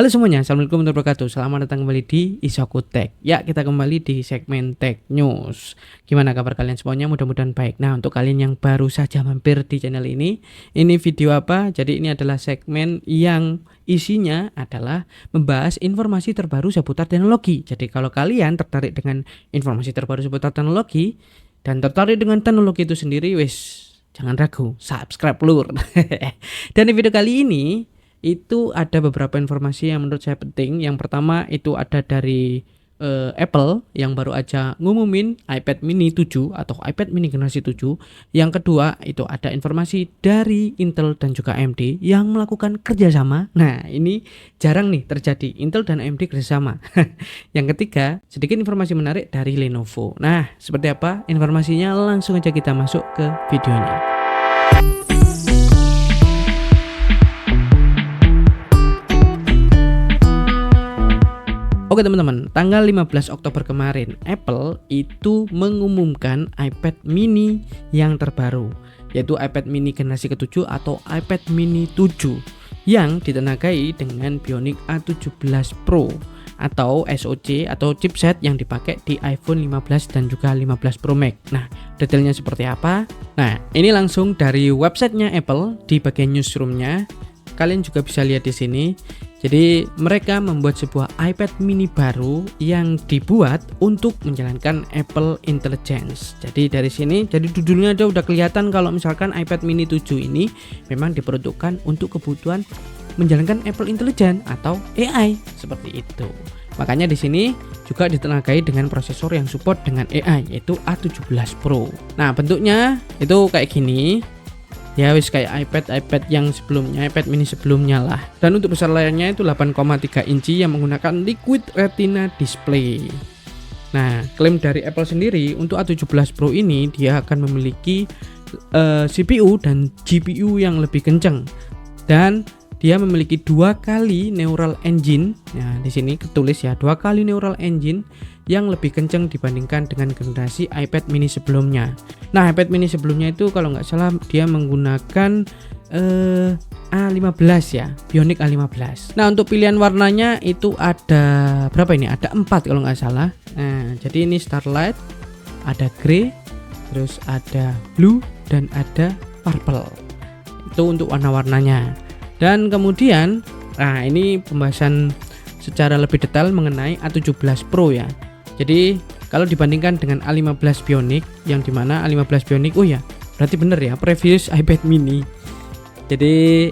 Halo semuanya, Assalamualaikum warahmatullahi wabarakatuh. Selamat datang kembali di Isoku Tech. Ya, kita kembali di segmen Tech News. Gimana kabar kalian semuanya? Mudah-mudahan baik. Nah, untuk kalian yang baru saja mampir di channel ini video apa? Jadi ini adalah segmen yang isinya adalah membahas informasi terbaru seputar teknologi. Jadi kalau kalian tertarik dengan informasi terbaru seputar teknologi dan tertarik dengan teknologi itu sendiri, jangan ragu, subscribe lur. Dan di video kali ini itu ada beberapa informasi yang menurut saya penting. Yang pertama itu ada dari Apple yang baru aja ngumumin iPad mini 7 atau iPad mini generasi 7. Yang kedua itu ada informasi dari Intel dan juga AMD yang melakukan kerjasama. Nah, ini jarang nih terjadi, Intel dan AMD kerjasama. Yang ketiga, sedikit informasi menarik dari Lenovo. Nah, seperti apa informasinya? Langsung aja kita masuk ke videonya. Oke teman-teman, tanggal 15 Oktober kemarin Apple itu mengumumkan iPad mini yang terbaru, yaitu iPad mini generasi ke-7 atau iPad mini 7 yang ditenagai dengan Bionic A17 Pro atau SoC atau chipset yang dipakai di iPhone 15 dan juga 15 Pro Max. Nah, detailnya seperti apa? Nah, ini langsung dari websitenya Apple di bagian newsroomnya. Kalian juga bisa lihat di sini. Jadi mereka membuat sebuah iPad mini baru yang dibuat untuk menjalankan Apple Intelligence. Jadi dari sini, jadi judulnya udah kelihatan kalau misalkan iPad mini 7 ini memang diperuntukkan untuk kebutuhan menjalankan Apple Intelligence atau AI seperti itu. Makanya di sini juga ditenagai dengan prosesor yang support dengan AI yaitu A17 Pro. Nah, bentuknya itu kayak gini. Ya kayak iPad yang sebelumnya, iPad mini sebelumnya lah. Dan untuk besar layarnya itu 8,3 inci yang menggunakan Liquid Retina display. Nah, klaim dari Apple sendiri untuk A17 Pro ini dia akan memiliki CPU dan GPU yang lebih kencang. Dan dia memiliki 2 kali neural engine. Nah, di sini ketulis ya, 2 kali neural engine yang lebih kencang dibandingkan dengan generasi iPad mini sebelumnya. Nah, iPad mini sebelumnya itu kalau nggak salah dia menggunakan A15 ya, Bionic A15. Nah, untuk pilihan warnanya itu ada berapa ini? Ada 4 kalau nggak salah. Nah, jadi ini Starlight, ada grey, terus ada blue dan ada purple. Itu untuk warna-warnanya. Dan kemudian, nah ini pembahasan secara lebih detail mengenai A17 Pro ya. Jadi kalau dibandingkan dengan A15 Bionic, yang dimana A15 Bionic, oh ya berarti bener ya, previous iPad mini. Jadi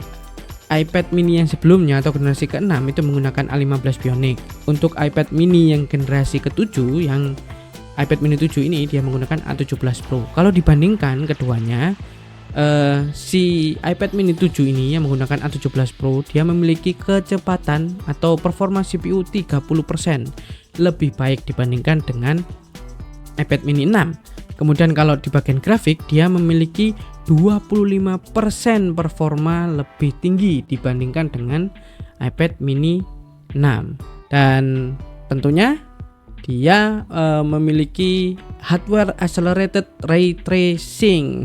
iPad mini yang sebelumnya atau generasi ke-6 itu menggunakan A15 Bionic. Untuk iPad mini yang generasi ke-7, yang iPad mini 7 ini dia menggunakan A17 Pro. Kalau dibandingkan keduanya, si iPad mini 7 ini yang menggunakan A17 Pro dia memiliki kecepatan atau performa CPU 30% lebih baik dibandingkan dengan iPad mini 6. Kemudian kalau di bagian grafik dia memiliki 25% performa lebih tinggi dibandingkan dengan iPad mini 6. Dan tentunya dia memiliki hardware accelerated ray tracing.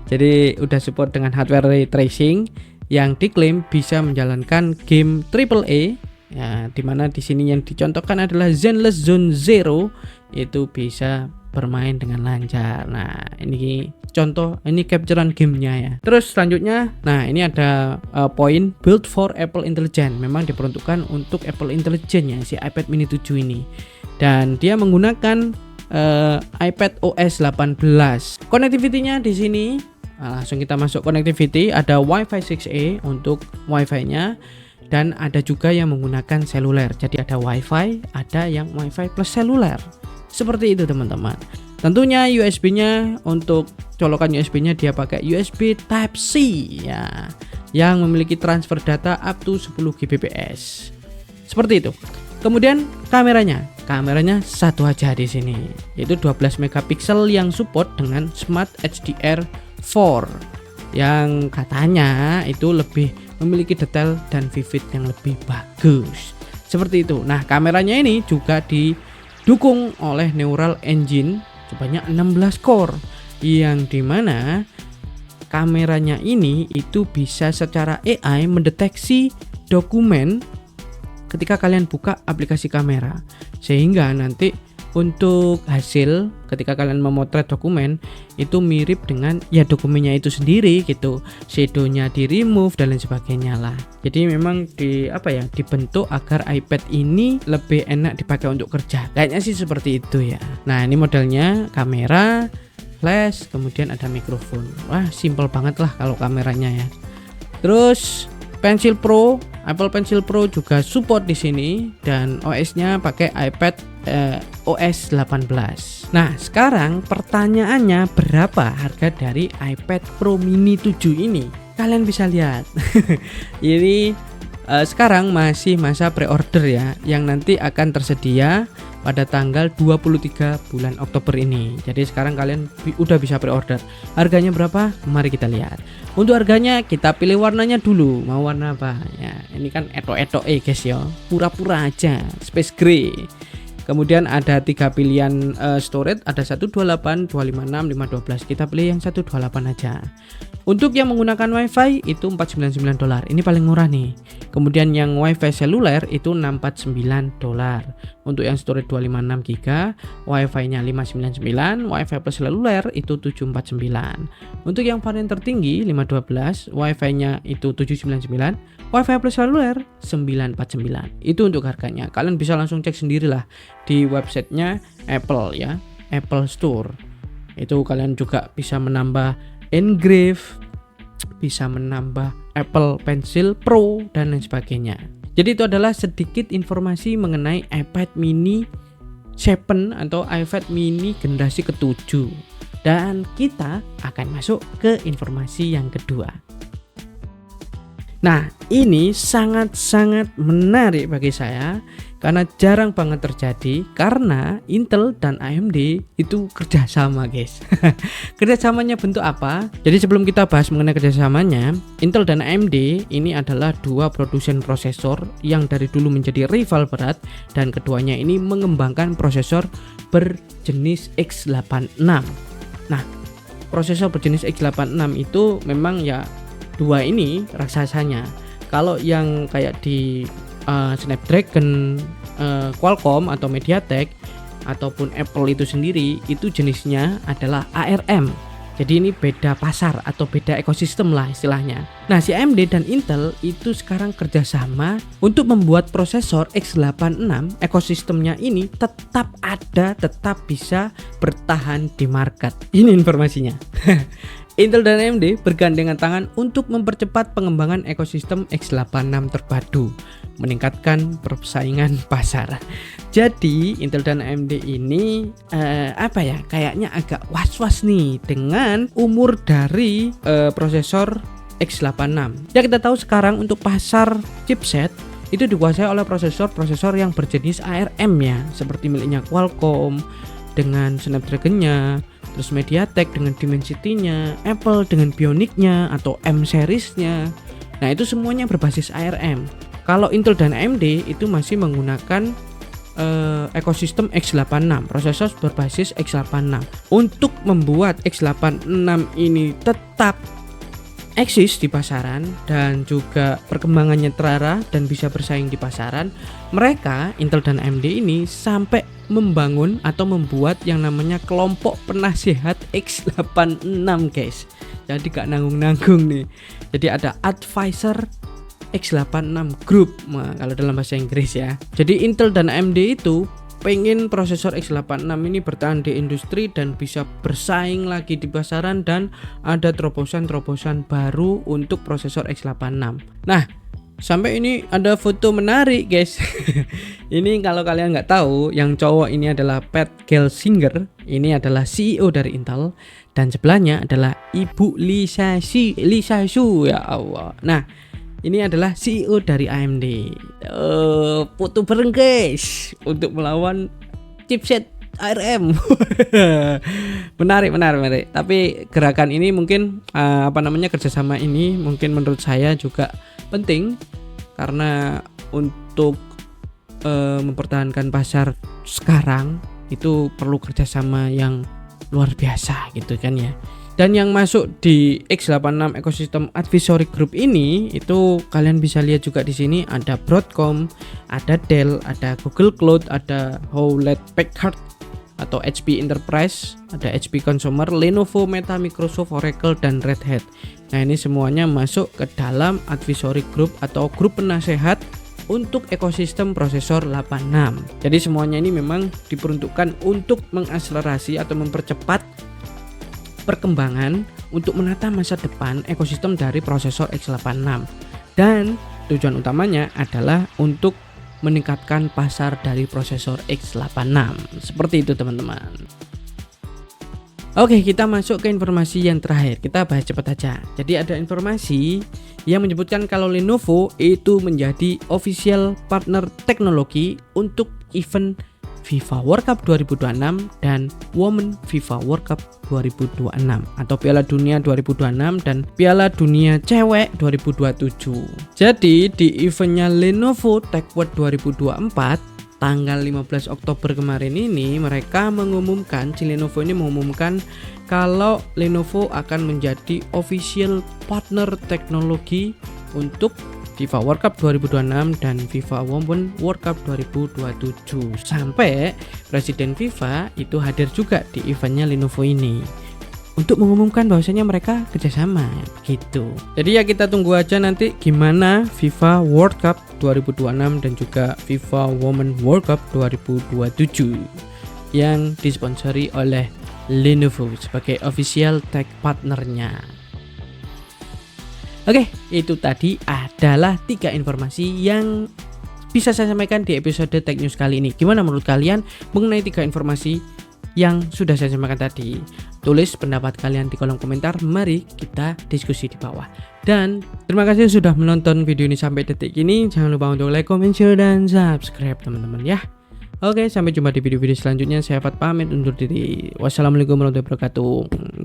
Jadi udah support dengan hardware ray tracing yang diklaim bisa menjalankan game AAA ya, dimana di sini yang dicontohkan adalah Zenless Zone Zero itu bisa bermain dengan lancar. Nah, ini contoh, ini capturean gamenya ya. Terus selanjutnya, nah ini ada poin build for Apple Intelligence. Memang diperuntukkan untuk Apple Intelligence ya si iPad mini 7 ini. Dan dia menggunakan iPad OS 18. Connectivity-nya di sini langsung kita masuk connectivity, ada Wi-Fi 6E untuk Wi-Fi-nya. Dan ada juga yang menggunakan seluler. Jadi ada Wi-Fi, ada yang Wi-Fi plus seluler. Seperti itu teman-teman. Tentunya USB-nya, untuk colokan USB-nya dia pakai USB Type-C ya, yang memiliki transfer data up to 10 Gbps. Seperti itu. Kemudian kameranya satu aja di sini, yaitu 12 megapiksel yang support dengan Smart HDR4 yang katanya itu lebih memiliki detail dan vivid yang lebih bagus. Seperti itu. Nah, kameranya ini juga didukung oleh neural engine sebanyak 16 core yang dimana kameranya ini itu bisa secara AI mendeteksi dokumen ketika kalian buka aplikasi kamera, sehingga nanti untuk hasil ketika kalian memotret dokumen itu mirip dengan ya dokumennya itu sendiri gitu, shadownya di remove dan lain sebagainya lah. Jadi memang dibentuk agar iPad ini lebih enak dipakai untuk kerja, kayaknya sih seperti itu ya. Nah ini modelnya kamera, flash, kemudian ada mikrofon. Wah simple banget lah kalau kameranya ya. Terus Pencil Pro, Apple Pencil Pro juga support di sini dan OS-nya pakai iPad OS 18. Nah, sekarang pertanyaannya berapa harga dari iPad Pro Mini 7 ini? Kalian bisa lihat. Ini sekarang masih masa pre-order ya, yang nanti akan tersedia pada tanggal 23 bulan Oktober ini. Jadi sekarang kalian udah bisa pre-order. Harganya berapa? Mari kita lihat. Untuk harganya kita pilih warnanya dulu. Mau warna apa? Ya, ini kan etok-etok guys ya. Pura-pura aja, space gray. Kemudian ada 3 pilihan storage, ada 128, 256, 512. Kita pilih yang 128 aja. Untuk yang menggunakan WiFi itu $499. Ini paling murah nih. Kemudian yang WiFi seluler itu $649. Untuk yang storage 256 GB, WiFi-nya 599, WiFi plus seluler itu 749. Untuk yang varian tertinggi 512, WiFi-nya itu 799, WiFi plus seluler 949. Itu untuk harganya. Kalian bisa langsung cek sendirilah di websitenya Apple ya, Apple Store. Itu kalian juga bisa menambah engrave, bisa menambah Apple Pencil Pro dan lain sebagainya. Jadi itu adalah sedikit informasi mengenai iPad mini 7 atau iPad mini generasi ke-7. Dan kita akan masuk ke informasi yang kedua. Nah, ini sangat-sangat menarik bagi saya karena jarang banget terjadi, karena Intel dan AMD itu kerjasama guys. Kerjasamanya bentuk apa? Jadi sebelum kita bahas mengenai kerjasamanya, Intel dan AMD ini adalah dua produsen prosesor yang dari dulu menjadi rival berat, dan keduanya ini mengembangkan prosesor berjenis x86. Nah, prosesor berjenis x86 itu memang ya dua ini raksasanya. Kalau yang kayak di Snapdragon, Qualcomm atau MediaTek ataupun Apple itu sendiri, itu jenisnya adalah ARM. Jadi ini beda pasar atau beda ekosistem lah istilahnya. Nah, si AMD dan Intel itu sekarang kerjasama untuk membuat prosesor x86, ekosistemnya ini tetap ada, tetap bisa bertahan di market. Ini informasinya. Intel dan AMD bergandengan tangan untuk mempercepat pengembangan ekosistem x86 terpadu, meningkatkan persaingan pasar. Jadi Intel dan AMD ini kayaknya agak was-was nih dengan umur dari prosesor x86. Ya, kita tahu sekarang untuk pasar chipset itu dikuasai oleh prosesor yang berjenis ARM ya, seperti miliknya Qualcomm dengan Snapdragon-nya, terus MediaTek dengan Dimensity-nya, Apple dengan Bionic-nya atau M series-nya. Nah, itu semuanya berbasis ARM. Kalau Intel dan AMD itu masih menggunakan ekosistem x86, prosesor berbasis x86. Untuk membuat x86 ini tetap eksis di pasaran dan juga perkembangannya terarah dan bisa bersaing di pasaran, mereka Intel dan AMD ini sampai membangun atau membuat yang namanya kelompok penasihat x86 guys. Jadi gak nanggung-nanggung nih. Jadi ada advisor x86 group, kalau dalam bahasa Inggris ya. Jadi Intel dan AMD itu pengen prosesor x86 ini bertahan di industri dan bisa bersaing lagi di pasaran, dan ada terobosan-terobosan baru untuk prosesor x86. Nah, sampai ini ada foto menarik guys. Ini kalau kalian nggak tahu, yang cowok ini adalah Pat Gelsinger. Ini adalah CEO dari Intel, dan sebelahnya adalah Ibu Lisa Su, ya Allah. Nah, ini adalah CEO dari AMD. Foto bareng guys untuk melawan chipset ARM. menarik. Tapi gerakan ini mungkin kerjasama ini mungkin menurut saya juga penting, karena untuk mempertahankan pasar sekarang itu perlu kerjasama yang luar biasa gitu kan ya. Dan yang masuk di x86 ekosistem advisory group ini itu kalian bisa lihat juga di sini ada Broadcom, ada Dell, ada Google Cloud, ada Hewlett Packard atau HP Enterprise, ada HP Consumer, Lenovo, Meta, Microsoft, Oracle, dan Red Hat. Nah, ini semuanya masuk ke dalam advisory group atau grup penasehat untuk ekosistem prosesor 86. Jadi semuanya ini memang diperuntukkan untuk mengakselerasi atau mempercepat perkembangan untuk menata masa depan ekosistem dari prosesor x86. Dan tujuan utamanya adalah untuk meningkatkan pasar dari prosesor x86. Seperti itu teman-teman. Oke, kita masuk ke informasi yang terakhir. Kita bahas cepat aja. Jadi ada informasi yang menyebutkan kalau Lenovo itu menjadi official partner teknologi untuk event FIFA World Cup 2026 dan Women FIFA World Cup 2026 atau Piala Dunia 2026 dan Piala Dunia Cewek 2027. Jadi di eventnya Lenovo Tech World 2024 tanggal 15 Oktober kemarin ini mereka mengumumkan, Lenovo ini mengumumkan kalau Lenovo akan menjadi official partner teknologi untuk FIFA World Cup 2026 dan FIFA Women World Cup 2027. Sampai Presiden FIFA itu hadir juga di eventnya Lenovo ini untuk mengumumkan bahwasanya mereka kerjasama gitu. Jadi ya kita tunggu aja nanti gimana FIFA World Cup 2026 dan juga FIFA Women World Cup 2027 yang disponsori oleh Lenovo sebagai official tech partnernya. Oke, itu tadi adalah 3 informasi yang bisa saya sampaikan di episode Tech News kali ini. Gimana menurut kalian mengenai 3 informasi yang sudah saya sampaikan tadi? Tulis pendapat kalian di kolom komentar, mari kita diskusi di bawah. Dan terima kasih sudah menonton video ini sampai detik ini. Jangan lupa untuk like, comment, share, dan subscribe teman-teman ya. Oke, sampai jumpa di video-video selanjutnya. Saya Fat pamit undur diri. Wassalamualaikum warahmatullahi wabarakatuh.